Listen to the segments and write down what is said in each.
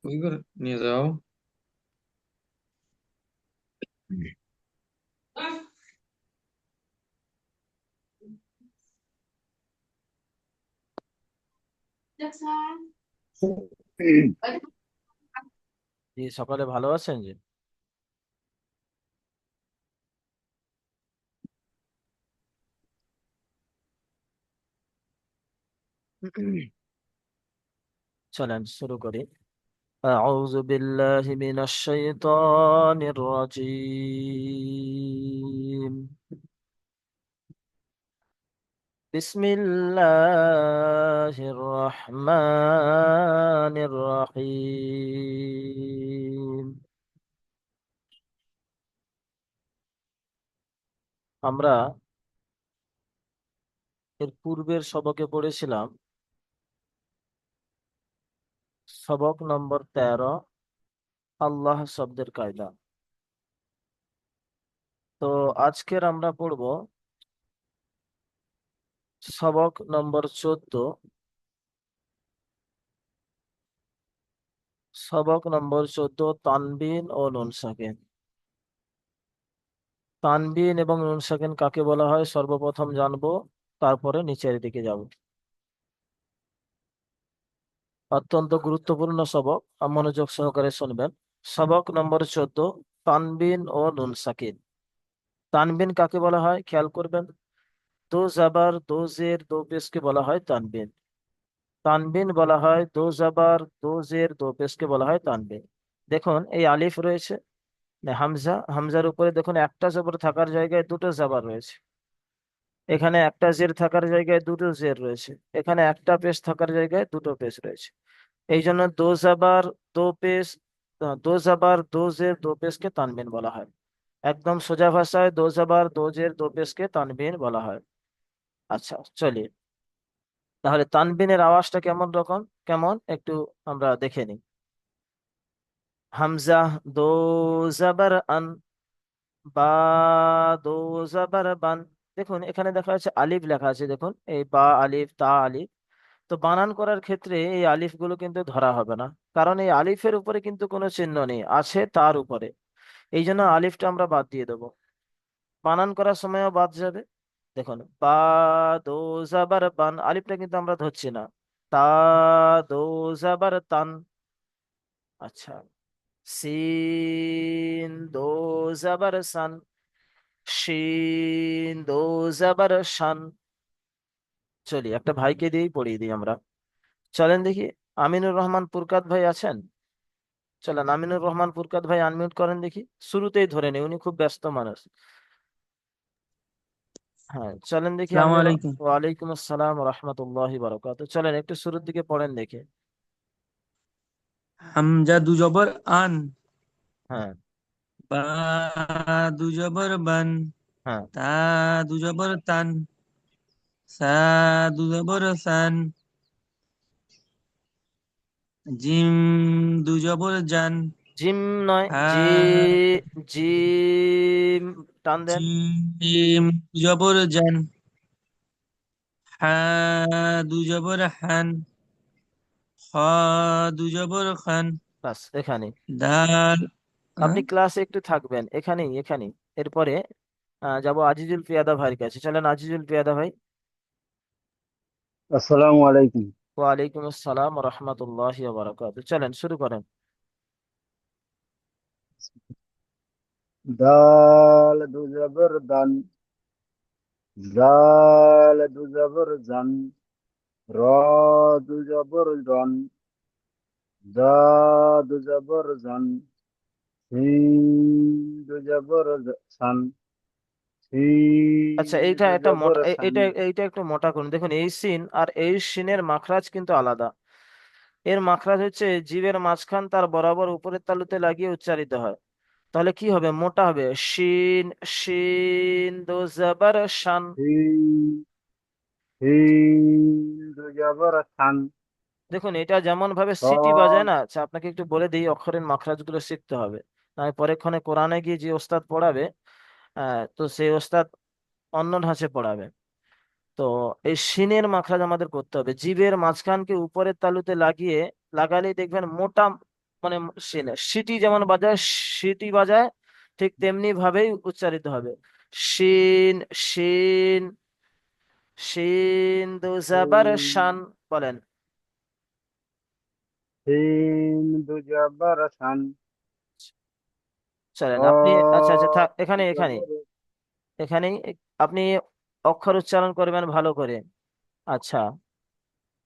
ওই করে নিয়ে যাও। জি, সকালে ভালো আছেন জি। চলেন শুরু করি। أعوذ بالله من الشيطان الرجيم. بسم الله الرحمن الرحيم. আমরা এর পূর্বের সবকে পড়েছিলাম সবক নম্বর 13, আল্লাহ শব্দের কায়দা। তো আজকের আমরা পড়ব সবক নম্বর 14, তানবিন ও নুন সাকিন। তানবিন এবং নুন সাকিন কাকে বলা হয় সর্বপ্রথম জানবো, তারপরে নিচের দিকে যাব। অত্যন্ত গুরুত্বপূর্ণ সবক, মনোযোগ সহকারে শুনবেন। সবক নম্বর 14, তানবিন ও নুন সাকিন। তানবিন কাকে বলা হয় খেয়াল করবেন। দো জাবার দো জের দো পেশকে বলা হয় তানবিন। তানবিন বলা হয় দো জাবার দো জের দো পেশকে বলা হয় তানবিন। দেখুন এই আলিফ রয়েছে, হামজা, হামজার উপরে দেখুন একটা জবর থাকার জায়গায় দুটো জাবার রয়েছে। এখানে একটা জের থাকার জায়গায় দুটো জের রয়েছে। এখানে একটা পেশ থাকার জায়গায় দুটো পেশ রয়েছে। এই জন্য দো জাবার দো পেশ, দো জাবার দো জের দো পেশকে তানবিন বলা হয়। একদম সোজা ভাষায় দো জাবার দো জের দো পেশকে তানবিন বলা হয়। আচ্ছা চলি, তাহলে তানবিনের আওয়াজটা কেমন রকম, কেমন একটু আমরা দেখে নিই। হামজা, দো জাবার আন, বা, দো জাবার বান। দেখুন এখানে দেখা যাচ্ছে আলিফ লেখা আছে, দেখুন এই বা আলিফ তা আলিফ। তো বানান করার ক্ষেত্রে এই আলিফ গুলো কিন্তু ধরা হবে না, কারণ এই আলিফের উপরে কিন্তু কোনো চিহ্ন নেই, আছে তার উপরে। এই জন্য আলিফটা আমরা বাদ দিয়ে দেবো। বানান করার সময়ও বাদ যাবে। দেখুন বা, দো জাবার বান, আলিফটা কিন্তু আমরা ধরছি না। তা, দো জাবার তান। আচ্ছা, সিন, দো জাবার সান, শিন, দো জাবার শান। চলি একটা ভাইকে দিয়েই পড়িয়ে দিই আমরা। চলেন দেখি, আমিনুর রহমান পুরকাত ভাই আছেন? চলেন আমিনুর রহমান পুরকাত ভাই আনমিউট করেন দেখি। শুরুতেই ধরে নেই, উনি খুব ব্যস্ত মানুষ। হ্যাঁ চলেন দেখি আসসালামু আমিনুর। আলাইকুম। ওয়ালাইকুম আসসালাম রহমতুল্লাহি বারাকাতুহু। চলেন একটু শুরুর দিকে পড়েন দেখি। হামজা দু জবর আন, হ্যাঁ। বা দু জবর বান, হ্যাঁ। তা দু জবর তান, সা দু জবর সান, জিম দু জবর জান, জিম নয়, হা জি, জিম টান দেন। জিম দু জবর জান, হা দু জবর হান, খ দু জবর খান, বাস এখানে। দাল। আপনি ক্লাসে একটু থাকবেন, এখানেই এখানেই। এরপরে যাব আজিজুল পিয়াদা ভাইয়ের কাছে। চলেন আজিজুল পিয়াদা ভাই। আসসালামু আলাইকুম। ওয়ালাইকুম আসসালাম রহমতুল্লাহি ওয়া বারাকাতুহু। চলেন শুরু করেন। দাল দু জবর দান, জাল দু জবর জান, র দু জবর রন, জা দু জবর জান, সিন দু জবর সান, আচ্ছা সিন এইটা দু একটা জবর মোটা সান। এইটা এইটা একটু মোটা করুন। দেখুন এই সিন আর এই সিনের মাখরাজ কিন্তু আলাদা। এর মাখরাজ হচ্ছে জিভের মাঝখান তার বরাবর উপরের তালুতে লাগিয়ে উচ্চারিত হয়। তাহলে কি হবে, মোটা হবে। শিন, শিন দো জাবার শান। সিন সিন দু জবর সান, দেখুন এটা যেমন ভাবে সিটি বাজায় সদ না, আচ্ছা আপনাকে একটু বলে দিই, অক্ষরের মাখরাজ গুলো শিখতে হবে। আমি পরেক্ষণে কোরআনে গিয়ে যে ওস্তাদ পড়াবে, তো সেই ওস্তাদ অন্য ধাঁচে পড়াবে। তো এই শিনের মাখরাজ আমাদের করতে হবে, জিভের মাঝখানকে উপরের তালুতে লাগিয়ে, লাগালেই দেখবেন মোটা মানে সিনে সিটি যেমন বাজায়, সিটি বাজায়, ঠিক তেমনি ভাবেই উচ্চারিত হবে। শিন, শিন, শিন দু জাবার শান। বলেন। সিন দু জবর সান। র চলেন আপনি, আচ্ছা আচ্ছা থাক, দু এখানে এখানে জবর এখানেই আপনি অক্ষর উচ্চারণ করবেন ভালো করে। আচ্ছা,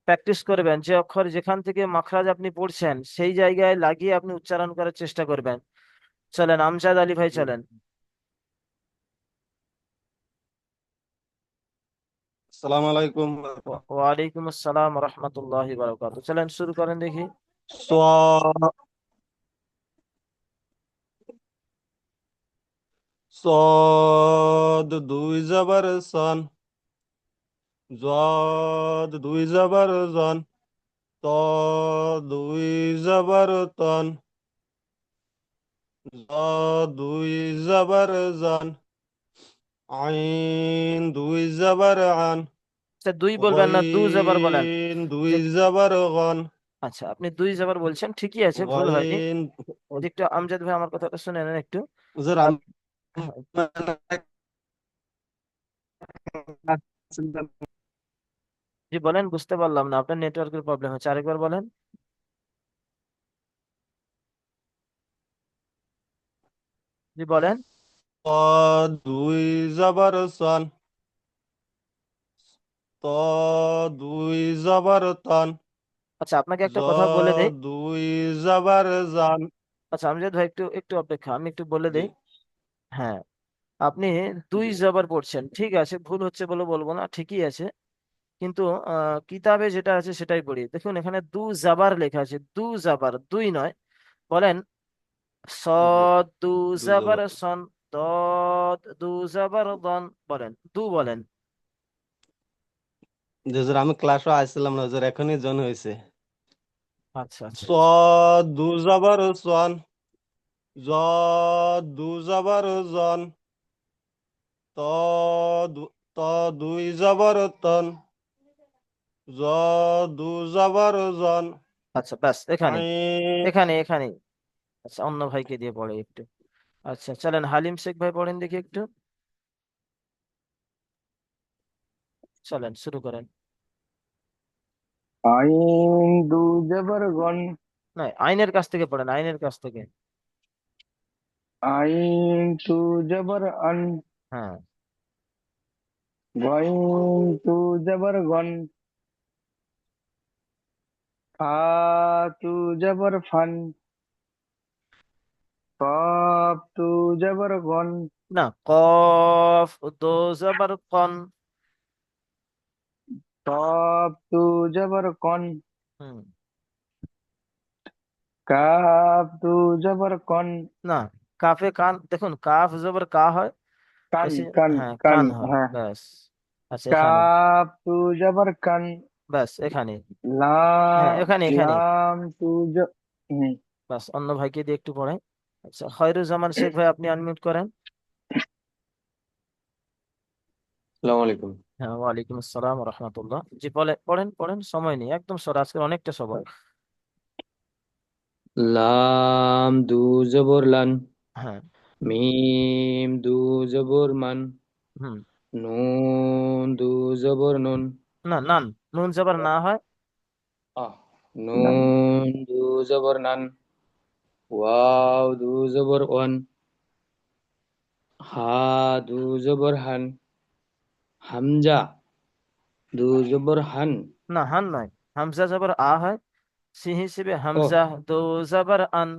প্র্যাকটিস করবেন, যে অক্ষর যেখান থেকে মাখরাজ আপনি পড়ছেন সেই জায়গায় লাগিয়ে আপনি উচ্চারণ করার চেষ্টা করবেন। চলেন আমজাদ আলী ভাই, চলেন। আসসালামু আলাইকুম। ওয়ালাইকুম আসসালাম রহমতুল্লাহি বারাকাতুহু। চলেন শুরু করেন দেখি। صاد صاد দুই জবর সন, জদ দুই জবর জন, ত দুই জবর তন, জ দুই জবর জন, আইন দুই জবর আন, আচ্ছা, দুই বলবেন না, দু জবর বলেন। গইন দুই যে জবর গন, আচ্ছা, আপনি দুই জবর বলছেন, ঠিকই আছে, ভুল হয়নি। গইন। একটু আমজাদ ভাই আমার কথাটা শুনে নেন একটু। হুজুর আপ- হ্যাঁ, জি বলেন, বুঝতে পারলাম না, আপনার নেটওয়ার্কের প্রবলেম হচ্ছে, আরেকবার বলেন। জি বলেন। দুই জবর সন, ত দুই জবর তন, আচ্ছা, আপনাকে জ একটা কথা বলে দেই। দুই জবর জান। আচ্ছা আমজাদ ভাই, একটু একটু অপেক্ষা, আমি একটু বলে জি। দেই। হ্যাঁ, আপনি দুই জবর পড়ছেন, ঠিক আছে, ভুল হচ্ছে বলে বলবো না, ঠিকই আছে। কিন্তু কিতাবে যেটা আছে সেটাই পড়ি। দেখুন এখানে দু জাবার লেখা আছে, দু জাবার, দুই নয়। বলেন। জি, সদ দু দুই জাবার জবর। সন, দদ দু জাবার দন। বলেন, দু বলেন। জি হুজুর, আমি ক্লাসও আসছিলাম না হুজুর, এখনই জন হয়েছে। আচ্ছা আচ্ছা স আচ্ছা। দু জবর সন, জ দু জবর জন, ত দু- ত দুই জবর তন, জ দু জবর জন, আচ্ছা ব্যাস, এখানে আইন। এখানে এখানে আচ্ছা, অন্য ভাইকে দিয়ে পড়ে একটু। আচ্ছা চলেন, হালিম শেখ ভাই পড়েন দেখি একটু। চলেন শুরু করেন। আইন দু জবর গন। না, আইনের কাছ থেকে পড়েন, আইনের কাছ থেকে। আইন তু জবর আন। হ্যাঁ। গইন তু জবর গন। ফা তু জবর ফান। কফ তু জবর গন। না, কফ দো জবর কন। কফ তু জবর কন। হুম। কাফ তু জবর কন। না, কাফে কান, দেখুন কাফ জবর কা হয়, কান এসে, কান হ্যাঁ কান, কান হয়, হ্যাঁ। ব্যাস। আচ্ছা এখানে, কাফ তু জবর কান। ব্যাস এখানে। হ্যাঁ, লাম এখানে এখানে, লাম তু জ হুম। ব্যাস, অন্য ভাইকে দিয়ে একটু পড়াই। আচ্ছা, খয়রুজ্জামান শেখ ভাই, আপনি আনমিউট করেন। আসসালামু আলাইকুম। হ্যাঁ, ওয়ালাইকুম আসসালাম রহমতুল্লাহ। জি বলে, পড়েন পড়েন, সময় নেই, একদম সর, আজকে অনেকটা সময়। লাম দু জবর লান, হ্যাঁ। মিম দু জবর মান, হুম। নুন দু জবর নুন, না, নান, নুন জবর না হয়। আহ নুন দু জবর নান, ওয়াও দু জবর ওয়ান, হা দু জবর হান, হামজা দু জবর হান, না, হান নয়, হামজা জবর আ হয়, সি হিসেবে ও হামজা দো জবর আন।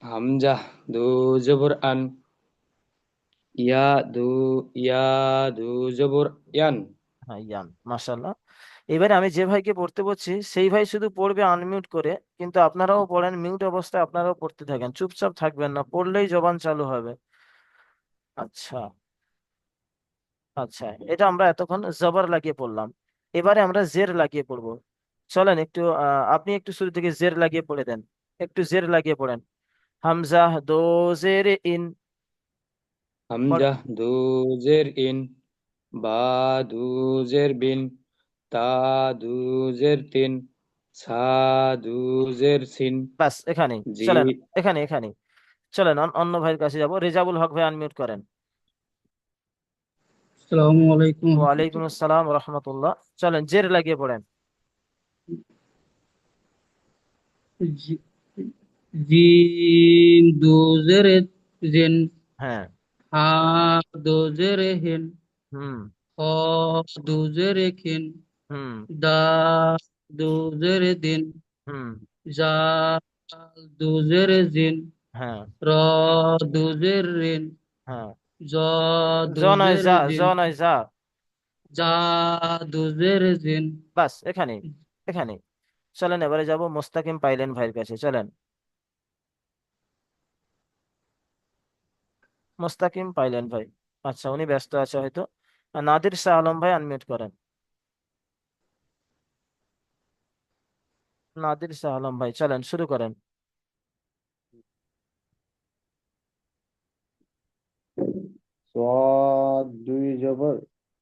হামজা দু জবর আন, ইয়া দু ইয়া দু জবর ইয়ান, হ্যাঁ, ইয়ান, মাশাল্লাহ। এবারে আমি যে ভাইকে পড়তে বলছি সেই ভাই শুধু পড়বে আনমিউট করে, কিন্তু আপনারাও পড়েন মিউট অবস্থায়, আপনারাও পড়তে থাকেন, চুপচাপ থাকবেন না, পড়লেই জবান চালু হবে। আচ্ছা। আচ্ছা, এটা আমরা এতক্ষণ জবর লাগিয়ে পড়লাম, এবারে আমরা জের লাগিয়ে পড়বো। চলেন একটু, আপনি একটু শুরু থেকে জের লাগিয়ে পড়ে দেন, একটু জের লাগিয়ে পড়েন। হামজা দো জের ইন। হামজা দু জের ইন, বা দু জের বিন, তা দু জের তিন, সা দু জের সিন বাস এখানেই জি চলেন, এখানেই চলেন অন্য ভাইয়ের কাছে যাব। রেজাবুল হক ভাই আনমিউট করেন। আসসালামু আলাইকুম ওয়ালাইকুম আসসালাম রহমতুল্লাহ। চলেন জের লাগিয়ে পড়েন। জি- জিম দোজের জেন, হ্যাঁ। হা দোজের হেন, হুম। খ দোজের খিন, হুম। দাল দোজের দিন, হুম। জাল দোজের জিন, হ্যাঁ। র দোজের রিন, হ্যাঁ। জ জ নয় দোজের যা, জ জিন, নয় যা। জা দোজের জিন। বাস এখানেই চলেন এবারে যাব মোস্তাকিম পাইলেন ভাইয়ের কাছে। চলেন মোস্তাকিম পাইলেন ভাই। আচ্ছা উনি ব্যস্ত আছে হয়তো। নাদির শাহ আলম ভাই আনমিউট করেন। নাদির শাহ আলম ভাই চলেন শুরু করেন। সাদ দুই জবর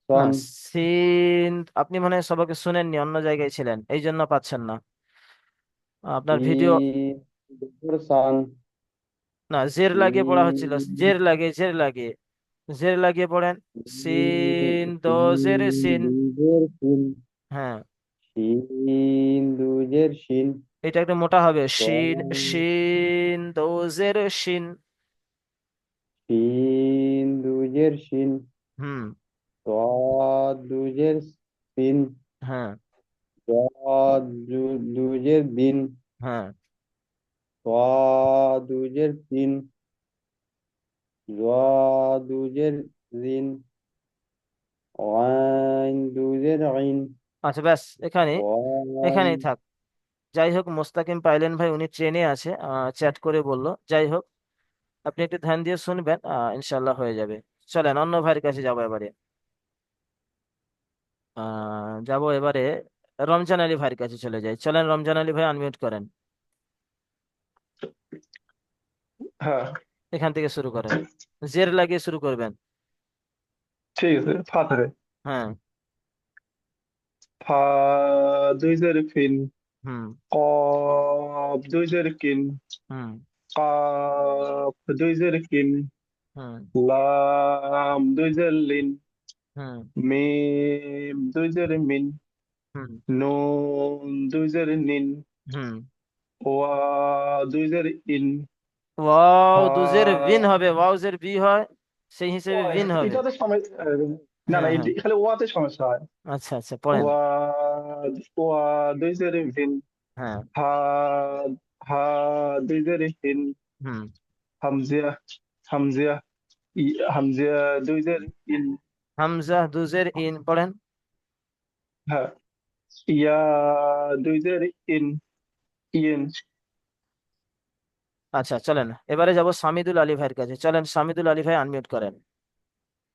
না সন সিন আপনি মনে হয় সবাইকে শুনেননি, অন্য জায়গায় ছিলেন এই জন্য পাচ্ছেন না। আপনার ভিডিও সিন জবর সান না, জের লাগিয়ে পড়া হচ্ছিল, সিন জের লাগিয়ে পড়েন। সিন দো জের সিন। দুজের সিন হ্যাঁ, শিন দুজের শিন এটা একটু মোটা হবে। শিন সাদ শিন দো জের শিন। শিন দুজের শিন হুম। সাদ দুজের সিন হ্যাঁ। সাদ দুজের দিন হ্যাঁ। সাদ দুজের তিন সাদ দুজের জিন আইন দুজের আইন আচ্ছা ব্যাস এখানেই ওয়ান থাক। যাই হোক মোস্তাকিম পাইলেন ভাই উনি ট্রেনে আছে, চ্যাট করে বললো। যাই হোক আপনি একটু ধ্যান দিয়ে শুনবেন, ইনশাল্লাহ হয়ে যাবে। চলেন অন্য ভাইয়ের কাছে যাবো এবারে। যাবো এবারে রমজান আলী ভাইয়ের কাছে চলে যাই। চলেন রমজান আলী ভাই আনমিউট করেন। হ্যাঁ, এখান থেকে শুরু করেন, জের লাগিয়ে শুরু করবেন। ঠিক আছে। ফা থেকে। হ্যাঁ। ফা দুই জের ফিন, হুম। কফ দুই জের কিন, হুম। কাফ দুই জের কিন, হুম। লাম দুই জের লিন, হুম। মিম দুই জের মিন, হুম। নুন দুই জের নিন, হুম। ওয়া দুই জের ইন, ওয়াও হা দুজের বিন হবে, ওয়াও জের বি হয়, সেই হিসেবে ওয়াই বিন হবে। এটাতে সমস্যা। না হ্যাঁ না, হ্যাঁ। খালি ওয়াতে সমস্যা হয়। আচ্ছা আচ্ছা পড়েন। ওয়া ওয়া দুই জের ভিন, হ্যাঁ। হা হা দুই জের হিন, হুম। হামজিয়া হামজিয়া হামজিয়া দুই জের ইন, হামজা দুজের ইন পড়েন। হ্যাঁ, ইয়া দুই জের ইন, ইন। আচ্ছা চলেন এবারে যাব সামিদুল আলী ভাইয়ের কাছে। চলেন সামিদুল আলী ভাই আনমিউট করেন।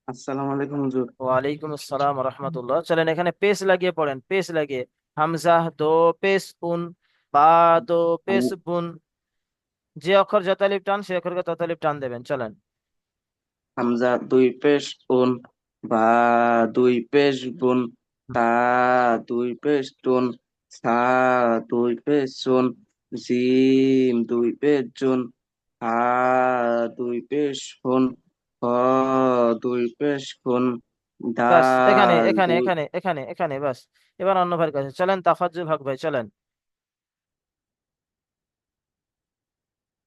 আসসালামু আলাইকুম হুজুর। ওয়ালাইকুম আসসালাম রহমতুল্লাহ। চলেন এখানে পেস লাগিয়ে পড়েন, পেস লাগিয়ে। হামজা দো পেস উন, বা দো পেস হাম- বুন। যে অক্ষর যতালিফ টান সে অক্ষরকে ততালিফ টান দেবেন। চলেন। হামজা দুই পেশ উন, বা দুই পেশ বুন, তা দুই পেশ তুন, সা দুই পেশ সুন, জিম দুই পেশ জুন, হা দুই পেশ হুন, খ দুই পেশ খুন, বাস এখানে দাল এখানে দুই। এখানে এখানে এখানে বাস। এবার অন্য ভাইয়ের কাছে চলেন, তাফাজ্জুল হক ভাই চলেন।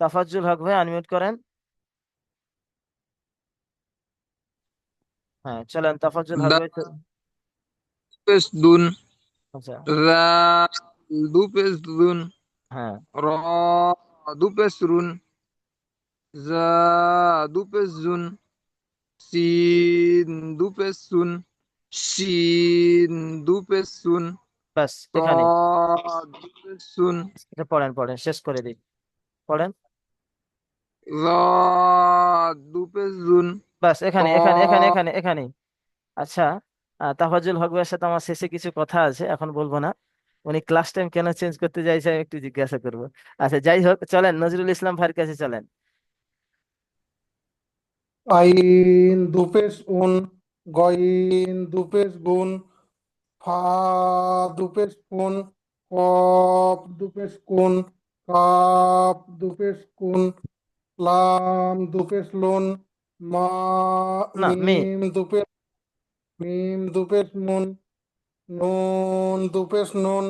তাফাজ্জুল হক ভাই আনমিউট করেন। হ্যাঁ চলেন তাফাজ্জুল হক ভাই পেশ দুন, আচ্ছা। রা দু পেশ দুন, হ্যাঁ। র দু পেশ রুন, জা দু পেশ জুন, সিন দু পেশ সুন, শিন দু পেশ সুন, বাস ত এখানে দু পেশ সুন, এটা পড়েন, পড়েন শেষ করে দিই, পড়েন। র দু পেশ জুন, বাস ত এখানে। আচ্ছা, তাফাজ্জুল হক ভাইয়ের সাথে আমার শেষে কিছু কথা আছে, এখন বলবো না। উনি ক্লাস টাইম কেন চেঞ্জ করতে চাইছে আমি একটু জিজ্ঞাসা করবো। আচ্ছা যাই হোক চলেন নজরুল ইসলাম ভাইয়ের কাছে চলেন। আইন দুপেশ উন, গইন দুপেশ গুন, ফা দুপেশ পুন, কফ দুপেশ কোন, কাপ দুপেশ কোন, লাম দুপেশ লোন, মা না মি। মিম দুপেশ নুন, নুন দুপেশ নুন,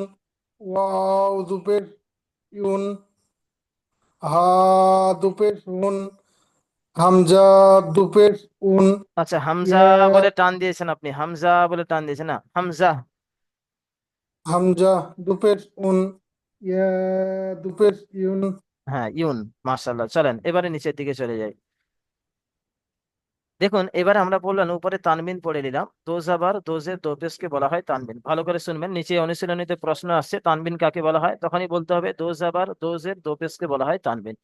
ওয়াও দুপেশ ইউন, হা দুপেশ হুন, হামজা দুপেশ উন, আচ্ছা, হামজা ইয়া বলে টান দিয়েছেন আপনি, হামজা বলে টান দিয়েছেন না, হামজা। হামজা দুপেশ উন, ইয়া দুপেশ ইউন। হ্যাঁ, ইউন। মাশাআল্লাহ। চলেন এবারে নিচের দিকে চলে যাই। দেখুন, এবারে আমরা বললাম উপরে তানবিন পড়ে নিলাম, দো জাবার দোজের দোপেশকে বলা হয় তানবিন। ভালো করে শুনবেন, নিচে অনুশীলনীতে প্রশ্ন আসছে তানবিন কাকে বলা হয়, তখনই বলতে হবে দো জাবার দোজের দোপেশকে বলা হয় তানবিন।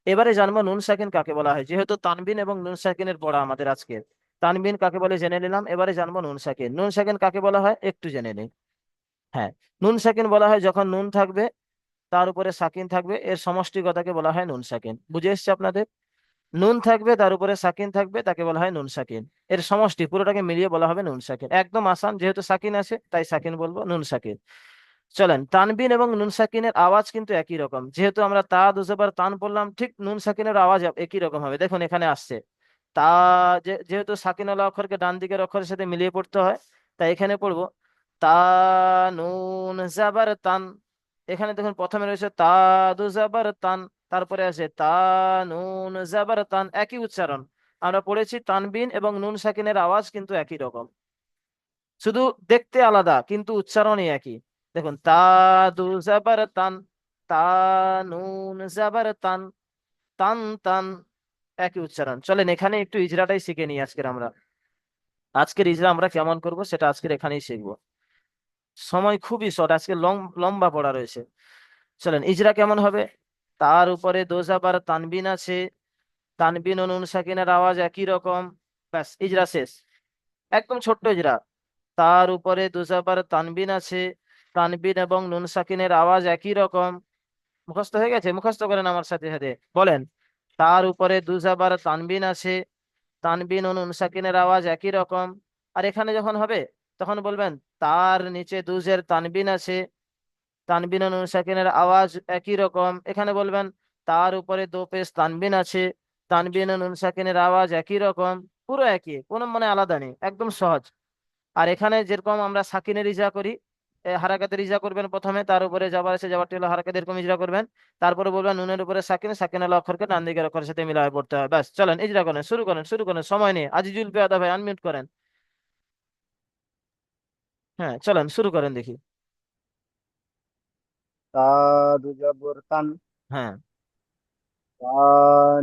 এবারে জানবো নুন সাকিন কাকে বলা হয়, যেহেতু তানবিন এবং নুন সাকিনের পড়া আমাদের আজকে। তানবিন কাকে বলে জেনে নিলাম, এবারে জানবো নুন সাকিন। নুন সাকিন কাকে বলা হয় একটু জেনে নিই। হ্যাঁ, নুন সাকিন বলা হয় যখন নুন থাকবে, তার উপরে সাকিন থাকবে, এর সমষ্টিগতকে বলা হয় নুন সাকিন। বুঝে এসছে আপনাদের? নুন থাকবে, তার উপরে সাকিন থাকবে, তাকে বলা হয় নুন সাকিন। এর সমষ্টি পুরোটাকে মিলিয়ে বলা হবে নুন সাকিন। একদম আসান, যেহেতু সাকিন আছে তাই সাকিন বলবো, নুন সাকিন। চলেন, তানবিন এবং নুন সাকিনের আওয়াজ কিন্তু একই রকম, যেহেতু আমরা তা দুজবার তান পড়লাম, ঠিক নুন সাকিনের আওয়াজ একই রকম হবে। দেখুন এখানে আসছে তা, যেহেতু সাকিনওয়ালা অক্ষরকে ডান দিকের অক্ষরের সাথে মিলিয়ে পড়তে হয়, তাই এখানে পড়বো তা, নুন জাবার তান। এখানে দেখুন প্রথমে রয়েছে তা দু জাবার তান, তারপরে আছে তা নুন জাবার তান, একই উচ্চারণ। আমরা পড়েছি তানবিন এবং নুন সাকিনের আওয়াজ কিন্তু একই রকম, শুধু দেখতে আলাদা কিন্তু উচ্চারণই একই। দেখুন তা দু জাবার তান, তা নুন জাবার তান, তান তান, একই উচ্চারণ। চলেন এখানে একটু ইজরাটাই শিখে নিই আজকের আমরা। আজকের ইজরা আমরা কেমন করব সেটা আজকের এখানেই শিখবো। সময় খুবই শর্ট, আজকে লম্বা পড়া রয়েছে। চলেন ইজরা কেমন হবে। তার উপরে দো জাবার তানবিন আছে, তানবিন ও নুন সাকিনের আওয়াজ একই রকম, ব্যাস ইজরা শেষ। একদম ছোট্ট ইজরা। তার উপরে দো জাবার তানবিন আছে, তানবিন এবং নুন সাকিনের আওয়াজ একই রকম। মুখস্থ হয়ে গেছে? মুখস্থ করেন আমার সাথে সাথে, বলেন। তার উপরে দু জাবার তানবিন আছে, তানবিন ও নুন সাকিনের আওয়াজ একই রকম। আর এখানে যখন হবে তখন বলবেন তার নিচে দুজের তানবিন আছে, তানবিন ও নুন সাকিনের আওয়াজ একই রকম। এখানে বলবেন তার উপরে দো পেশ তানবিন আছে, তানবিন ও নুন সাকিনের আওয়াজ একই রকম। পুরো একই, কোনো মানে আলাদা নেই, একদম সহজ। আর এখানে যেরকম আমরা সাকিনের ইজরা করি, হারাকাতের ইজরা করবেন প্রথমে, তার উপরে যাবার আছে, যাবারটি হলো হারাকাত, এরকম ইজরা করবেন। তারপরে বলবেন নুনের উপরে সাকিন, সাকিন হলো অক্ষরকে ডান দিকের অক্ষরের সাথে মিলায় পড়তে হয়। ব্যাস চলেন ইজরা করেন, শুরু করেন, শুরু করেন, সময় নেই। আজিজুল পেয়াদা ভাই আনমিউট করেন। হ্যাঁ চলেন শুরু করেন দেখি। তা দু জবর তান, হ্যাঁ তা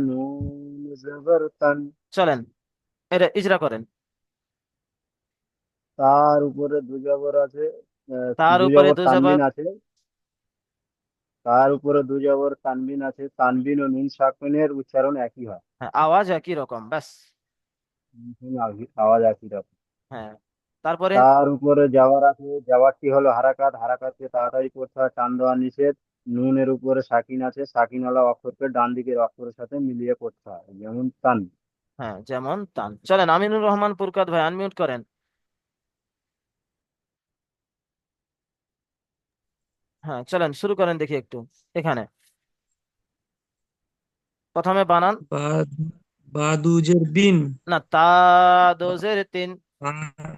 নুন জবর তান, চলেন এটা ইজরা করেন। তার উপরে দু জবর আছে, তার দু উপরে জবর দু জবর, তানবিন আছে, তার উপরে দু জবর তানবিন আছে, তানবিন ও নুন সাকিনের উচ্চারণ একই হয়। হ্যাঁ আওয়াজ একই রকম, ব্যাস। আওয়াজ একই রকম। হ্যাঁ তারপরে, তার উপরে যাওয়ার আছে, যাওয়ারটি হলো হারাকাত, হারাকাতকে তাড়াতাড়ি করতে হয়, টান দেওয়া নিষেধ। নুনের উপরে সাকিন আছে, সাকিনওয়ালা অক্ষরকে ডান দিকের অক্ষরের সাথে মিলিয়ে পড়তে হয়, যেমন তান। হ্যাঁ যেমন তান। চলেন আমিনুর রহমান পুরকাত ভাই আনমিউট করেন। হ্যাঁ চলেন শুরু করেন দেখি একটু। এখানে প্রথমে বানান। বা বাদুজের বিন, না, তা বা- দোজের তিন। তা-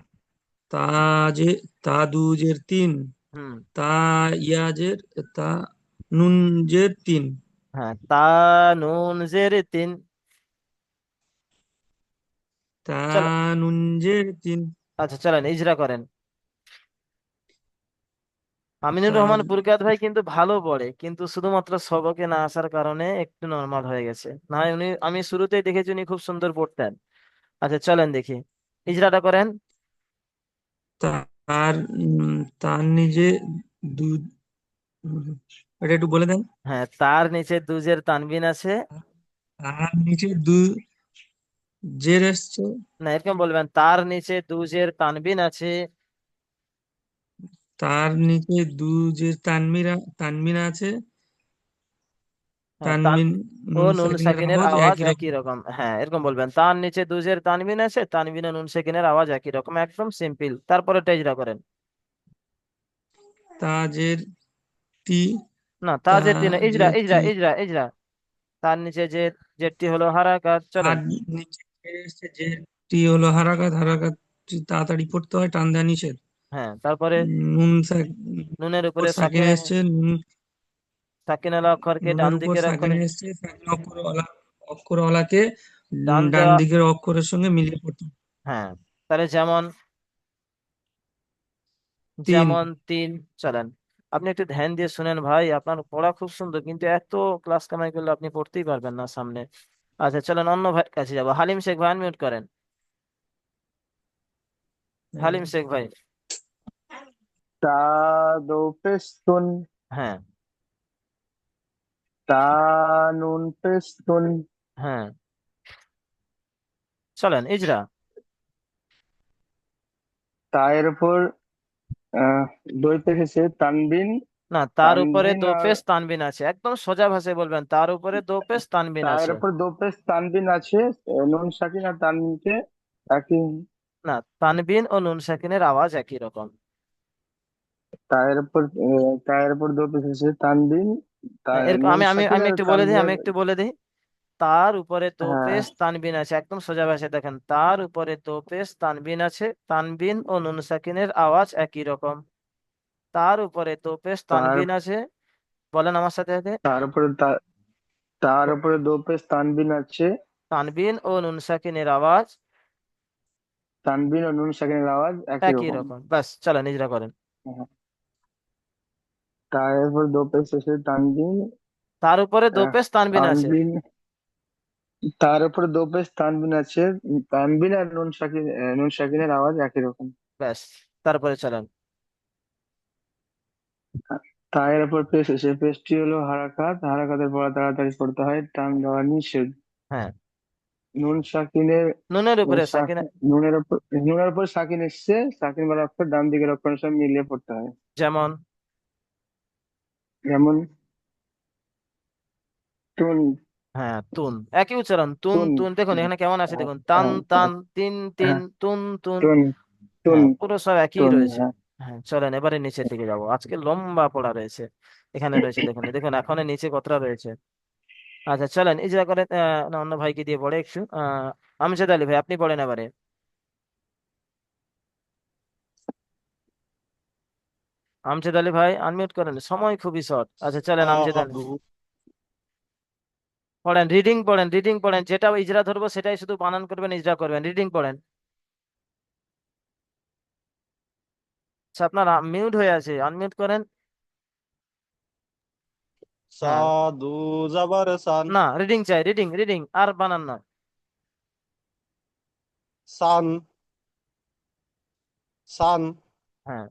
তাজে তাদুজের তিন, হুম। তা ইয়াজের তা নুনজের তিন, হ্যাঁ তা নুন জের তিন। তা চলো, নুনজের তিন, আচ্ছা চলেন ইজরা করেন। আমিনুর তা রহমান পুরকাত ভাই কিন্তু ভালো পড়ে, কিন্তু শুধুমাত্র সবকে না আসার কারণে একটু নর্মাল হয়ে গেছে, না হয় উনি, আমি শুরুতেই দেখেছি উনি খুব সুন্দর পড়তেন। আচ্ছা চলেন দেখি, ইজরাটা করেন। তার তার নিজে দু, এটা একটু বলে দেন। হ্যাঁ তার নিচে দুজের তানবিন আছে। তার নিচে দু জের এসছে, না, এরকম বলবেন তার নিচে দুজের তানবিন আছে। তার নিচে দু যে তানমিন আছে, হ্যাঁ তান তানমিন ও নুন নুন সাকিনের সাকিনের আওয়াজ আওয়াজ একই একই রকম। রকম। হ্যাঁ এরকম বলবেন তার নিচে দুজের তানবিন আছে, তানবিন ও নুন সাকিনের আওয়াজ একই রকম, একদম সিম্পল। তারপরে টেজরা করেন। তাজের জেরটি না, তা তা জেরটি না, ইজরা ইজরা জেরটি ইজরা ইজরা, তার নিচে জেরটি হলো হারাকাত। চলেন। তার নিচে এসছে জেরটি হলো হারাকাত, হারাকাত তাড়াতাড়ি পড়তে হয়, টান দেওয়া নিষেধ। হ্যাঁ, তারপরে নুন নুনের উপর উপরে সাকিন এসছে, সাকিনালা অক্ষরকে ডান নুনের উপর দিকের সাকিন অক্ষরে এসছে, সাকিন অক্ষরওয়ালাকে ডান ডান দেওয়া। দিকের অক্ষরের সঙ্গে মিলিয়ে পড়তে হয়। হ্যাঁ, তাহলে যেমন তিন যেমন তিন। চলেন, আপনি একটু ধ্যান দিয়ে শুনেন ভাই, আপনার পড়া খুব সুন্দর, কিন্তু এত ক্লাস কামাই করলে আপনি পড়তেই পারবেন না সামনে। আচ্ছা চলেন, অন্য ভাইয়ের কাছে যাবো। হালিম শেখ ভাই, আনমিউট করেন। হালিম শেখ ভাই। তা দো পেশ তুন, হ্যাঁ। তা নুন পেশ তুন, হ্যাঁ, চলেন ইজরা। তা এর উপর দই পেশ এসে তানবিন, না, তার উপরে তানবিন দো আর পেশ তানবিন আছে, একদম সোজা ভাষায় বলবেন, তার উপরে দো পেশ তানবিন তা এর আছে। উপর দো পেশ তানবিন আছে, নুন সাকিন আর তানবিনকে একই। না, তানবিন ও নুন সাকিনের আওয়াজ একই রকম। তা এর উপর দো পেশ এসে তানবিন, হ্যাঁ, এরকম নুন আমি আমি সাকিন আমি আর একটু বলে দিই, তানবিনের। আমি একটু বলে দিই। তার উপরে দো হ্যাঁ, পেশ তানবিন আছে, একদম সোজা ভাষায় দেখেন, তার উপরে দো পেশ তানবিন আছে, তানবিন ও নুন সাকিনের আওয়াজ একই রকম। তার উপরে দো পেশ তার তানবিন আছে, বলেন আমার সাথে সাথে। তার উপরে তার উপরে দো পেশ তানবিন আছে, তানবিন ও নুন সাকিনের আওয়াজ তানবিন ও নুন সাকিনের আওয়াজ একই একই রকম। রকম। ব্যাস, চলেন ইজরা করেন। হ্যাঁ, তার উপর দো পেশ এসে তানবিন, তার উপরে দো আহ, পেশ তানবিন আছে। তানবিন, তার উপরে দো পেশ তানবিন আছে, তানবিন আর নুন সাকিনের আওয়াজ একই রকম। ব্যাস, তারপরে চলেন। তার উপর পেশ এসে, পেশটি হলো হারাকাত, হারাকাতের পড়া তাড়াতাড়ি পড়তে হয়, টান দেওয়া নিষেধ। হ্যাঁ, নুন সাকিনের নুনের উপরে সাকিন। নুনের উপর, নুনের উপর সাকিন এসছে, সাকিন বলা অক্ষর ডান দিকের অক্ষরের সঙ্গে মিলিয়ে পড়তে হয়। যেমন যেমন টুন, হ্যাঁ, তুন, একই উচ্চারণ, তুন টুন, তুন। দেখুন এখানে কেমন আছে, হ্যাঁ, দেখুন, তান হ্যাঁ, তান, তিন তিন, হ্যাঁ, তুন তুন। টুন, টুন, হ্যাঁ, পুরো সব একই টুন, রয়েছে। হ্যাঁ। হ্যাঁ, চলেন এবারে নিচের দিকে যাবো, আজকে লম্বা পড়া রয়েছে। এখানে রয়েছে, দেখুন দেখুন, এখনো নিচে কতটা রয়েছে। আচ্ছা চলেন ইজরা করে, না, অন্য ভাইকে দিয়ে পড়ে একটু। আমজাদ আলী ভাই, আপনি পড়েন এবারে। আমজাদ আলী ভাই, আনমিউট করেন, সময় খুবই শর্ট। আচ্ছা চলেন, আমজাদ আলী পড়েন, রিডিং পড়েন, রিডিং পড়েন, যেটা ইজরা ধরবো সেটাই শুধু বানান করবেন, ইজরা করবেন, রিডিং পড়েন। আচ্ছা, আপনার মিউট হয়ে আছে, আনমিউট করেন। হ্যাঁ, সাদু জাবার সান, না, রিডিং চাই, রিডিং রিডিং, আর বানান না। সান, সান, হ্যাঁ,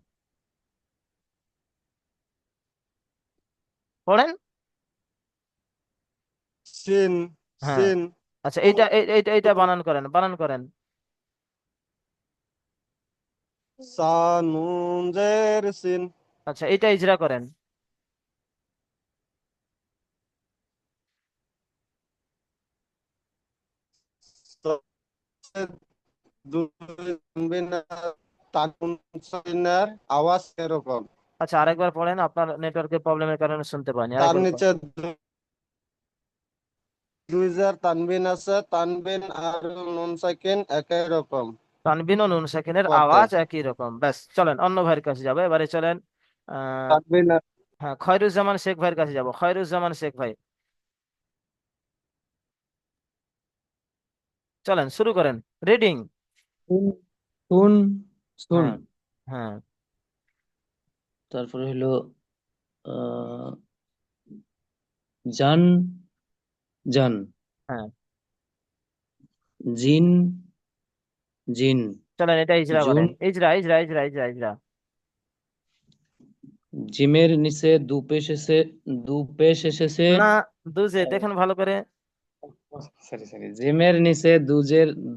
পড়েন। সিন, হ্যাঁ, সিন, আচ্ছা, তু, এইটা তু, বানান করেন, বানান করেন। সানুনজের সিন, আচ্ছা, এইটা ইজরা করেন। দুই তানুন সাকিনের আওয়াজ এরকম। আচ্ছা, আরেকবার পড়েন, আপনার নেটওয়ার্কের প্রবলেমের কারণে শুনতে পাইনি, তার আরেকবার পড়েন। নিচে দুইজার তানবিন আছে, তানবিন আর নুন সাকিন একই রকম তানবিন ও নুন সাকিনের পড়তে। আওয়াজ একই রকম। ব্যাস, চলেন অন্য ভাইয়ের কাছে যাবো এবারে, চলেন। আহ তানবিন হ্যাঁ, খয়রুজ্জামান শেখ ভাইয়ের কাছে যাবো, খয়রুজ্জামান শেখ ভাই, চলেন শুরু করেন, রিডিং। টুন টুন টুন। হ্যাঁ। হ্যাঁ। তারপরে হলো আহ জান, জান, হ্যাঁ, জিন, জিন, চলেন এটা ইজরা জুন, করেন, Ezra Ezra Ezra Ezra Ezra. জিমের নিচে দু পেশ এসেছে। না, দুজে দেখেন ভালো করে। সরি সরি, জিমের নিচে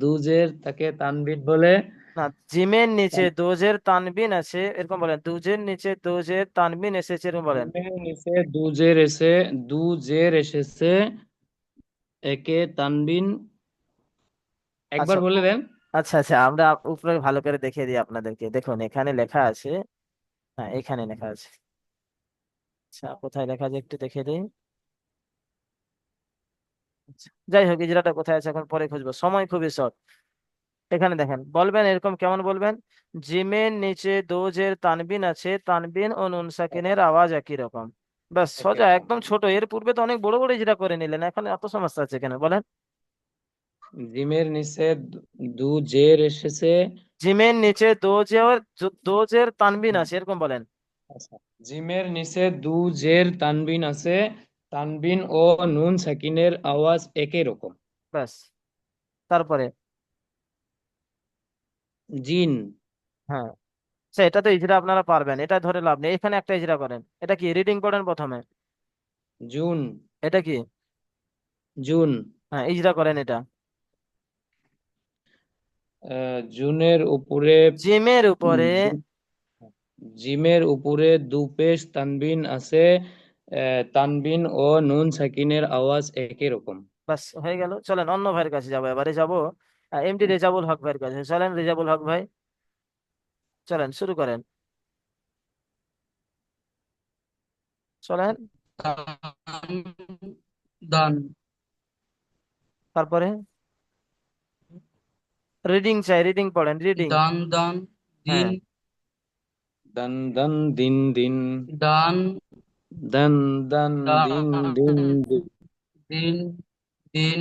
দুজের তাকে তানবিন বলে। না, জিমের নিচে দোজের তানবিন আছে, এরকম বলেন, দুজের নিচে দোজের তানবিন এসেছে, এরকম বলেন। জিমের নিচে দুজের এসেছে, একে তানবিন, একবার আচ্ছা বলে দেন। আচ্ছা আচ্ছা, আমরা উপরে ভালো করে দেখিয়ে দিই আপনাদেরকে, দেখুন এখানে লেখা আছে। হ্যাঁ, এখানে লেখা আছে। আচ্ছা, কোথায় লেখা যায় একটু দেখে দিই। আচ্ছা, যাই হোক, ইজরাটা কোথায় আছে এখন পরে খুঁজবো, সময় খুবই শর্ট। এখানে দেখেন, বলবেন এরকম কেমন বলবেন, জিমের নিচে দোজের তানবিন আছে, তানবিন ও নুন সাকিনের আওয়াজ একই রকম। ব্যাস, সোজা একদম ছোট। এর পূর্বে তো অনেক বড় বড় ইজরা করে নিলেন, এখন এত সমস্যা আছে কেন বলেন? জিমের নিচে দু জের এসেছে। জিমের নিচে দোজের তানবিন আছে, এরকম বলেন। আচ্ছা, জিমের নিচে দু জের তানবিন আছে, তানবিন ও নুন সাকিনের আওয়াজ একই রকম। ব্যাস, তারপরে জিন। হ্যাঁ, এটা তো ইজরা আপনারা পারবেন, এটা ধরে লাভ নেই। এখানে একটা ইজরা করেন, এটা কি রিডিং করেন প্রথমে। জুন। এটা কি? জুন। হ্যাঁ, ইজরা করেন এটা। জুনের উপরে জিমের উপরে দু- জিমের উপরে দু পেশ তানবিন আছে, তানবিন ও নুন সাকিনের আওয়াজ একই রকম। বাস হয়ে গেল। চলেন অন্য ভাইয়ের কাছে যাবো, এবারে যাবো এমডি রেজাবুল হক ভাইয়ের কাছে। চলেন রেজাবুল হক ভাই, চলেন শুরু করেন, চলেন। দান তারপরে রিডিং চাই, রিডিং পড়েন, রিডিং। দান দান দিন হ্যাঁ, দান দান দিন দিন। দান দান দান দিন দিন দান দিন। দিন দিন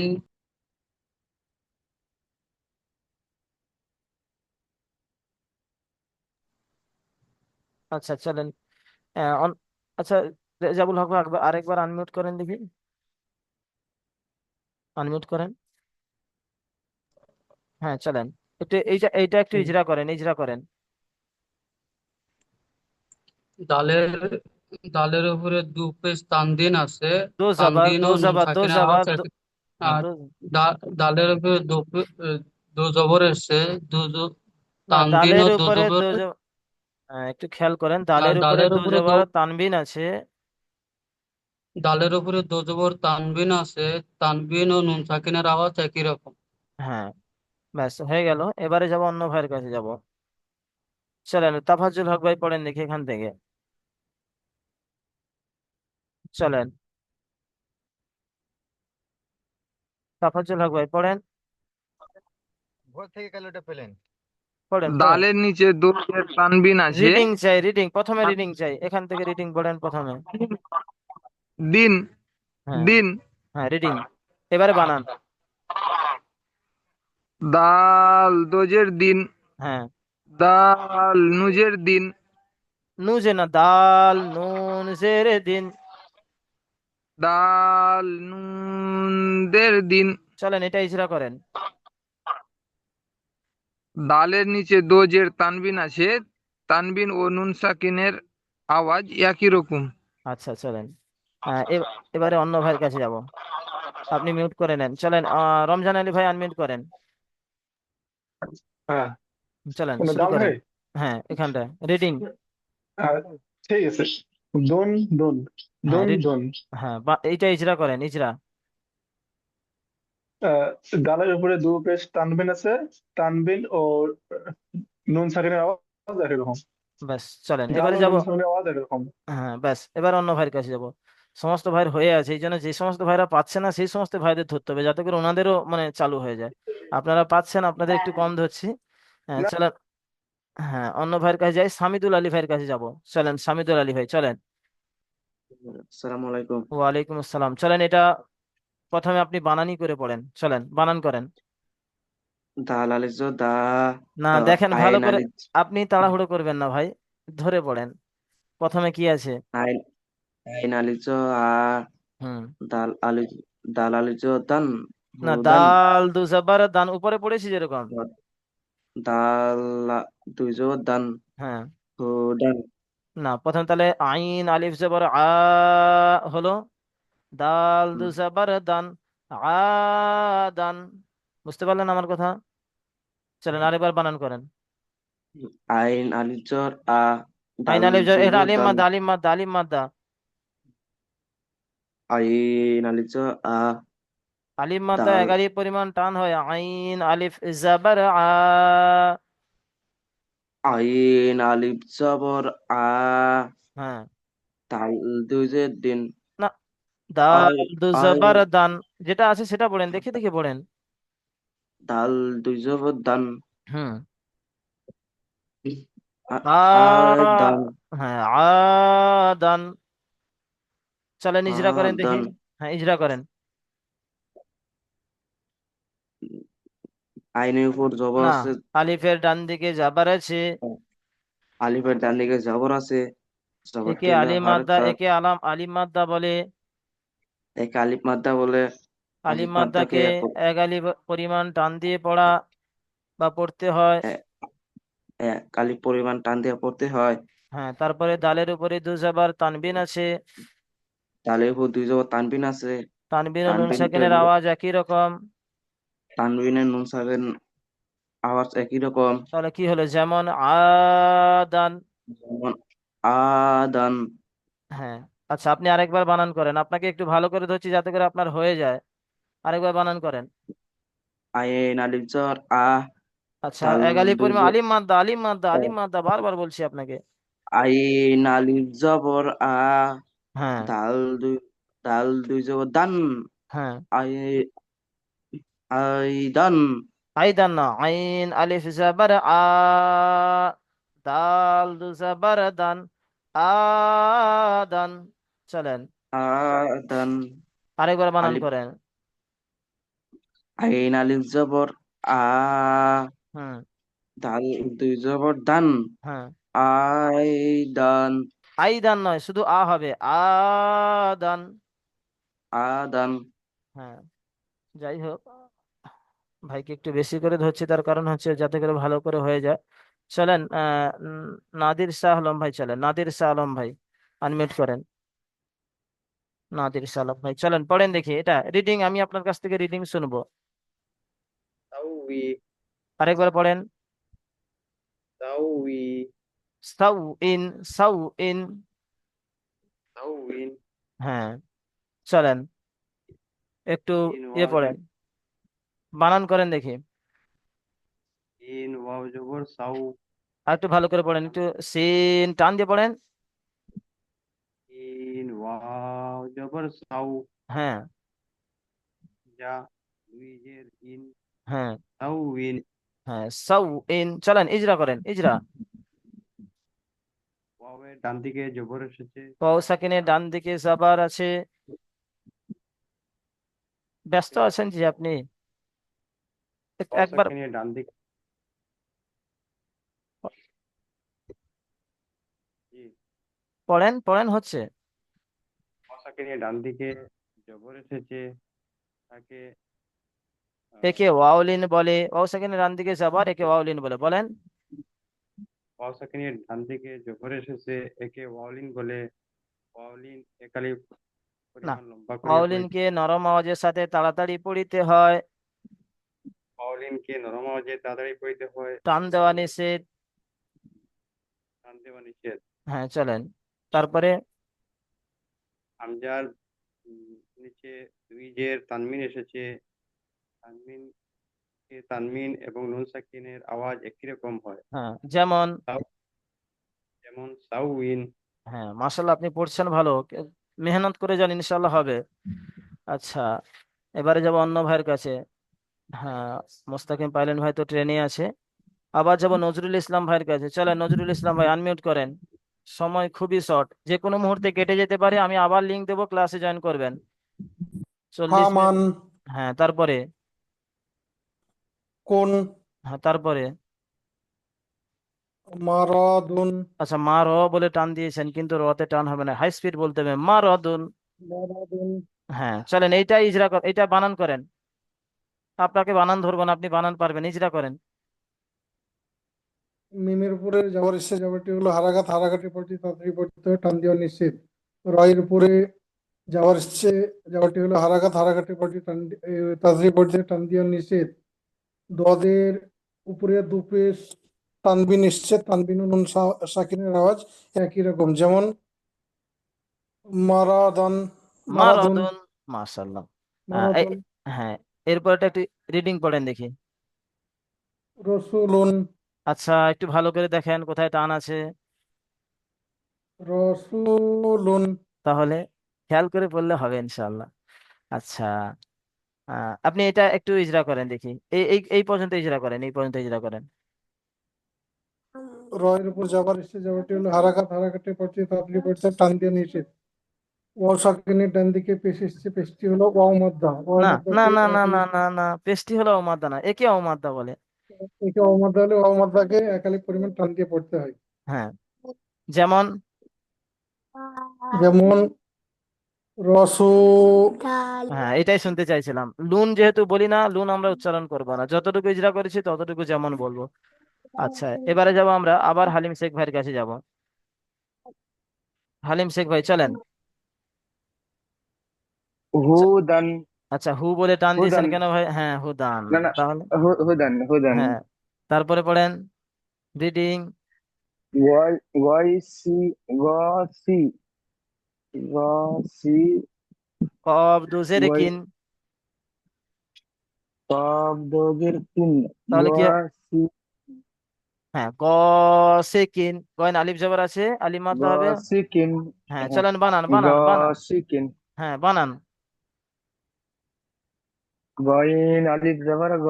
আচ্ছা চলেন। আচ্ছা, রেজাবুল হক ভাই আরেকবার আনমিউট করেন দেখি, আনমিউট করেন। হ্যাঁ চলেন, একটু এইটা একটু ইজরা করেন, ইজরা করেন। ডালের ডালের উপরে দু পেজ তানদিন আছে, দো জবর, তানদিন দো ও নুন জবর, দো সাকিনের আওয়াজ জবর, হ্যাঁ, আর ডালের উপরে দু জবর এসছে, না তানদিন ও ডালের দু উপরে জবর, হ্যাঁ, একটু খেয়াল করেন, আর ডালের উপরে ডালের দো উপরে জবর তানবিন আছে। ডালের উপরে দু জবর তানবিন আছে, তানবিন ও নুন সাকিনের আওয়াজ একই রকম। হ্যাঁ, ব্যাস হয়ে গেল। এবারে যাব অন্য ভাইয়ের কাছে যাব। চলেন তাফাজ্জুল হক ভাই পড়েন দেখি এখান থেকে, চলেন তাফাজ্জুল হক ভাই পড়েন, ভোর থেকে কেন ওটা পেলেন? পড়েন পড়েন। দালের নিচে দোষের তানবিন আছে। রিডিং চাই, রিডিং প্রথমে রিডিং চাই, এখান থেকে রিডিং পড়েন প্রথমে। দিন হ্যাঁ, দিন। হ্যাঁ রিডিং, এবারে বানান। দাল দোজের দিন। হ্যাঁ, দাল নুজের দিন। নুজে না, দাল নুন জেরে দিন। দাল নুনদের দিন। চলেন এটা ইজরা করেন। দালের নিচে দোজের তানবিন আছে, তানবিন ও নুন সাকিনের আওয়াজ একই রকম। আচ্ছা চলেন, এবারে অন্য ভাইয়ের কাছে যাব, আপনি মিউট করে নেন। চলেন রমজান আলী ভাই আনমিউট করেন, হ্যাঁ, চলেন কোনো শুরু ডাল করেন। ভাই? হ্যাঁ, এখানটায় রিডিং। হ্যাঁ, ঠিক আছে। দোন দোন হ্যাঁ দোন দোন। হ্যাঁ, এইটা ইজরা করেন, ইজরা। আহ, ডালের উপরে দু পেশ তানবিন আছে, তানবিন ও নুন সাকিনের আওয়াজ একই রকম। ব্যাস চলেন ডাল এবারে ও যাব। নুন সাকিনের আওয়াজ একই রকম। হ্যাঁ ব্যাস, এবার অন্য ভাইয়ের কাছে যাব। সমস্ত ভাইয়ের হয়ে আছে, এই জন্য যে সমস্ত ভাইরা পাচ্ছে না সেই সমস্ত ভাইদের ধরতে হবে, যাতে করে ওনাদেরও মানে চালু হয়ে যায়। আপনারা পাচ্ছেন, আপনাদের একটু কম ধরছি। হ্যাঁ না, চলেন। হ্যাঁ, অন্য ভাইয়ের কাছে যাই, সামিদুল আলী ভাইয়ের কাছে যাব। চলেন সামিদুল আলী ভাই, চলেন। আসসালামু আলাইকুম। ওয়ালাইকুম আসসালাম। চলেন এটা প্রথমে আপনি বানানি করে পড়েন, চলেন বানান করেন। দাল আলিজ দা। না দেখেন ভালো আইন করে, আলিজ। আপনি তাড়াহুড়ো করবেন না ভাই, ধরে পড়েন। প্রথমে কি আছে? আইন আইন আলিজ আ। হুম, দাল আলিজ। দাল আলিজ দান। না হুদান। দাল দু জবর দান উপরে পড়েছি যেরকম। দাল দুইজ দান। হ্যাঁ, হুদান। না প্রথম তাহলে আইন আলিফ জবর হলো, দাল দু জবর দান, দান। বুঝতে পারলেন আমার কথা? চলেন আরেকবার বানান করেন। আইন আলিজ আ। আইন দাল আলিফ জবর, দুইজ এটা আলিম দান। মাদ, আলিম মাদ, আলিম মাদ্দা। আইন আলিজ আ। আলিম মাদ্দা দাল। একাধিক পরিমাণ টান হয়, আইন আলিফ জবর আইন আলিফ জবর আ। হ্যাঁ, দাল দুই জের দিন। না, দাল আই দু আই জবর দান, যেটা আছে সেটা পড়েন, দেখে দেখে পড়েন। দাল দুই জবর দান। হুম। আ- আ আদান হ্যাঁ, আদান। চলেন ইজরা করেন দেখি। আদান। হ্যাঁ, ইজরা করেন। আইনের উপর জবর না, আছে। আলিফের ডান দিকে জাবার আছে। আলিফের ডান দিকে জবর আছে। একে জবরটি হলো আলিফ মাদ্দা, হারকাত। একে আলিফ মাদ্দা বলে। একে আলিফ মাদ্দা বলে। আলিফ আলিফ মাদ্দাকে মাদ্দাকে এক আলিফ পরিমাণ টান দিয়ে পড়া বা পড়তে হয়। আলিফ পরিমাণ টান দিয়ে পড়তে হয়। হ্যাঁ, তারপরে দালের উপরে দু জবর তানবিন আছে। তালের উপর দুই জবর তানবিন আছে। তানবিন ও নুন তানবিনটা সাকিনের আওয়াজ একই রকম। তানবিনের নুন সাকিন আওয়াজ একই রকম। তাহলে কি হলো, যেমন আদান। যেমন আদান। হ্যাঁ। আচ্ছা, আপনি আরেকবার বানান করেন, আপনাকে একটু ভালো করে ধরছি যাতে করে আপনার হয়ে যায়। আরেকবার বানান করেন। আইন আলিফ জবর আ। আচ্ছা, দাল এক আলিফ দুই পরিমাণ জবর আলিম মাদ্দা, আলিম মাদ্দা, আলিম মাদ্দা, বারবার বলছি আপনাকে। আইন আলিফ জবর আ। হ্যাঁ। দাল দুই দাল দুই জবর দান। হ্যাঁ, আই আইদান। আইদান না, আইন আলিফ জাবার আ, দাল দু জাবার দান, আদান। চলেন আদান। আরেকবার বানান আলিফ করেন। আইন আলিফ জবর আ। হুম। দাল দুই জবর দান। হ্যাঁ, আইদান। আইদান নয়, শুধু আ হবে, আদান। আদান। হ্যাঁ, যাই হোক, ভাইকে একটু বেশি করে ধরছি, তার কারণ হচ্ছে যাতে করে ভালো করে হয়ে যায়। চলেন নাদির শাহ আলম ভাই, চলেন নাদির শাহ আলম ভাই, আনমিউট করেন। নাদির শাহ আলম ভাই, চলেন পড়েন দেখি, এটা রিডিং, আমি আপনার কাছ থেকে রিডিং শুনবো। সাউই আরেকবার পড়েন। সাউই সাউ ইন, সাউ ইন। সাউইন হ্যাঁ, চলেন একটু ইন ইয়ে ওয়াও পড়েন, বানান করেন দেখি। ইন ওয়াও জবর সাউ। আর একটু ভালো করে পড়েন, একটু সিন টান দিয়ে পড়েন। ইন ওয়াও জবর সাউ। হ্যাঁ। যা দুই জের ইন। হ্যাঁ। সাউইন হ্যাঁ, সাউ ইন। চলেন ইজরা করেন, ইজরা। ওয়াওয়ের ডান দিকে জবর এসেছে। ওয়াও সাকিনের ডান দিকে জাবার আছে। ব্যস্ত আছেন জি আপনি? ওয়াও একবার সাকিনের ডান দিকে। জি, পড়েন, পড়েন হচ্ছে। ওয়াও সাকিনের ডান দিকে জবর এসেছে, তাকে একে ওয়াউলিন বলে, ওয়াও সাকিনের ডান দিকে জাবার, একে ওয়াউলিন বলে, বলেন। ওয়াও সাকিনের ডান দিকে জবর এসেছে, একে ওয়াওলিন বলে। ওয়াওলিন একালিফ না, পরিমাণ লম্বা করিয়া পড়িতে। ওয়াউলিনকে নরম আওয়াজের সাথে তাড়াতাড়ি পড়িতে হয়। ওয়াওলিনকে নরম আওয়াজে তাড়াতাড়ি পড়িতে হয়। টান দেওয়া নিষেধ। টান দেওয়া নিষেধ। হ্যাঁ, চলেন তারপরে। হামজার নিচে দুই জের তানমিন এসেছে। তানমিন তানমিন এবং নুন সাকিনের আওয়াজ একই রকম হয়। হ্যাঁ, যেমন। যেমন সাউইন। হ্যাঁ, মাশাআল্লাহ, আপনি পড়ছেন ভালো, মেহনত করে যান, ইনশাল্লাহ হবে। আচ্ছা, এবারে যাব অন্য ভাইয়ের কাছে। হ্যাঁ, মোস্তাকিম পাইলেন ভাই তো ট্রেনে আছে। আবার যাব নজরুল ইসলাম ভাইয়ের কাছে, চলেন নজরুল ইসলাম ভাই, আনমিউট করেন। সময় খুবই শর্ট, যে কোনো মুহূর্তে কেটে যেতে পারে, আমি আবার লিংক দেবো, ক্লাসে জয়েন করবেন। 40 মিনিট। হামান, হ্যাঁ, তারপরে। কোন, হ্যাঁ, তারপরে। মারাদুন, আচ্ছা, মা র বলে টান দিয়েছেন, কিন্তু রতে টান হবে না, হাই স্পিড বলতে হবে, মা রদুন। মারাদুন, হ্যাঁ, চলেন এইটা ইজরা এইটা বানান করেন। আপনাকে বানান ধরবো না, আপনি বানান পারবেন, ইজরা করেন। মিমের উপরে যাওয়ার ইচ্ছে, যাওয়ারটি হলো হারাকাত, হারাকাটি পড়তে তাড়াতাড়ি পড়তে হয়, টান দেওয়া নিষেধ। রয়ের উপরে যাওয়ার ইচ্ছে, যাওয়ারটি হলো হারাকাত, হারাকাটি পড়তে তাড়াতাড়ি পড়তে টান দেওয়া নিষেধ। দদের উপরে দু পেশ তানবিন এসছে, তানবিন ও নুন সাকিনের আওয়াজ একই রকম, যেমন মারাদান, মা মারাদুন, রদুন। মাশাল্লাহ। মারাদুন, হ্যাঁ, এরপর একটা একটু রিডিং পড়েন দেখি। রসুলুন, আচ্ছা, একটু ভালো করে দেখেন কোথায় টান আছে। রসুলুন। তাহলে খেয়াল করে পড়লে হবে ইনশাআল্লাহ। আচ্ছা, আপনি এটা একটু ইজরা করেন দেখি, এই এই এই পর্যন্ত ইজরা করেন, এই পর্যন্ত ইজরা করেন। রয়ের উপর যাবার এসছে যাবারটি হলো হারাকাত হারাকাতের পর দিয়ে তাড়াতাড়ি পড়তে হয়, টান দিয়ে নিষেধ। ওয়াও সাকিনের ডান দিকে পেশ এসছে, পেশটি হলো ওয়াও মাদ্দা। ওয়াও না না মাদ্দাকে না না না না না, পেশটি হলো অমাদ্দা না, একে অমাদ্দা বলে। একে ওয়াও মাদ্দা হলে ওয়াও মাদ্দাকে একালিক পরিমাণ টান দিয়ে পড়তে হয়। হ্যাঁ, যেমন যেমন রসু। হ্যাঁ, এটাই শুনতে চাইছিলাম। লুন যেহেতু বলি না, লুন আমরা উচ্চারণ করবো না, যতটুকু ইজরা করেছি ততটুকু যেমন বলবো। আচ্ছা, এবারে যাব আমরা আবার হালিম শেখ ভাইয়ের কাছে যাব। হালিম শেখ ভাই চলেন। হুদান। আচ্ছা, হু বলে টান দিয়েছেন হুদান। কেন ভাই? হ্যাঁ, হুদান। না না, তাহলে হুদান হুদান। হ্যাঁ, তারপরে পড়েন রিডিং। গয়সি গসি গসি কব দুজের গয় কিন। শব্দের তিন তাহলে কি গসি হ্যাঁ, গ সে কিন, গয়ন আলিফ জবর আছে, আলিফ মাদ্দা হবে। গসিকিন। হ্যাঁ, হ্যাঁ, চলেন বানান বানান বানান। গসিকিন। হ্যাঁ, বানান। গইন আলিফ জবর গ।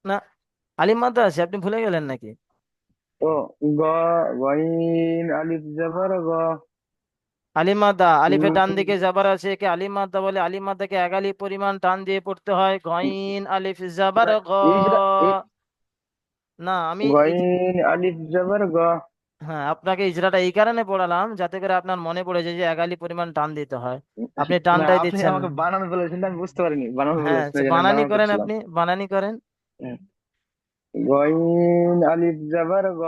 না, আলিফ মাদ্দা আছে, আপনি ভুলে গেলেন নাকি? ও গ গইন আলিফ জবর গ। আলিফ মাদ্দা, আলিফের ডান নুন দিকে জাবার আছে, একে আলিফ মাদ্দা বলে। আলিফ মাদ্দাকে এক আলিফ পরিমাণ টান দিয়ে পড়তে হয়। গইন আলিফ জাবার গ। ইজরা না, আমি গইন আলিফ জবর গ। হ্যাঁ, আপনাকে ইজরাটা এই কারণে পড়ালাম যাতে করে আপনার মনে পড়ে যায় যে এক আলিফ পরিমাণ টান দিতে হয়। আপনি না, টানটাই আপনি দিচ্ছেন না। আমাকে বানান বলেছেন, আমি বুঝতে পারিনি বানান হ্যাঁ, বলেছেন, এই জন্য বানানি বানান করেন, করছিলাম। আপনি বানানি করেন। হ্যাঁ। গইন আলিফ জবর গ।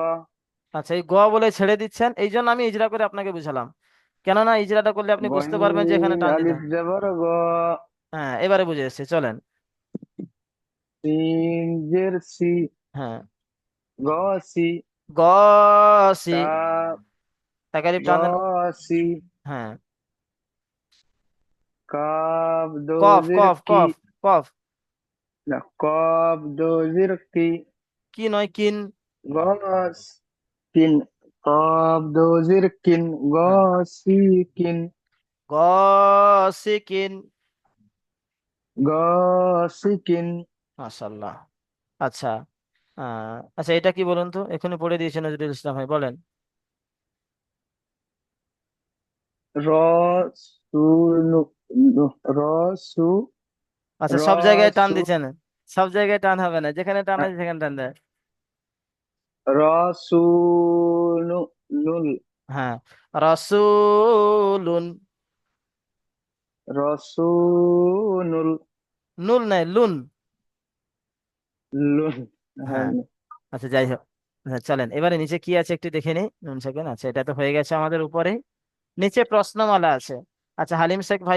আচ্ছা, এই গ বলে ছেড়ে দিচ্ছেন, এই জন্য আমি ইজরা করে আপনাকে বুঝালাম। কেননা ইজরাটা করলে আপনি বুঝতে পারবেন যে এখানে গইন টান দিতে আলিফ হয়। জবর গ। হ্যাঁ, এবারে বুঝে এসছে, চলেন। সিন জের সি হ্যাঁ, গসি গ সি, কাপ তাকালিফ টান দেন। গসি হ্যাঁ, কাপ কফ দোজির কফ কি। কফ কফ। না, কপ দোজির কি। কি নয়, কিন। গস কিন। কপ দোজির কিন হ্যাঁ, গসি কিন গ সি কিন। গসি কিন। মাশাআল্লাহ। আচ্ছা, আচ্ছা, এটা কি বলুন তো, এখনই পড়ে দিয়েছেন নজরুল ইসলাম ভাই, বলেন। রসু রসু আচ্ছা, সব জায়গায় টান রসু দিচ্ছেন, সব জায়গায় টান হবে না, যেখানে টান আছে সেখানে টান দেয়। রসুনুল হ্যাঁ, রাসূলুন। রসুনুল নুল নাই, লুন। লুন। হ্যাঁ। হ্যাঁ, আচ্ছা, যাই হোক। আচ্ছা, চলেন এবারে নিচে কি আছে একটু দেখে নিই। নুন সেকেন্ড, আচ্ছা, এটা তো হয়ে গেছে আমাদের উপরে। নিচে প্রশ্নমালা আছে। আচ্ছা, হালিম শেখ ভাই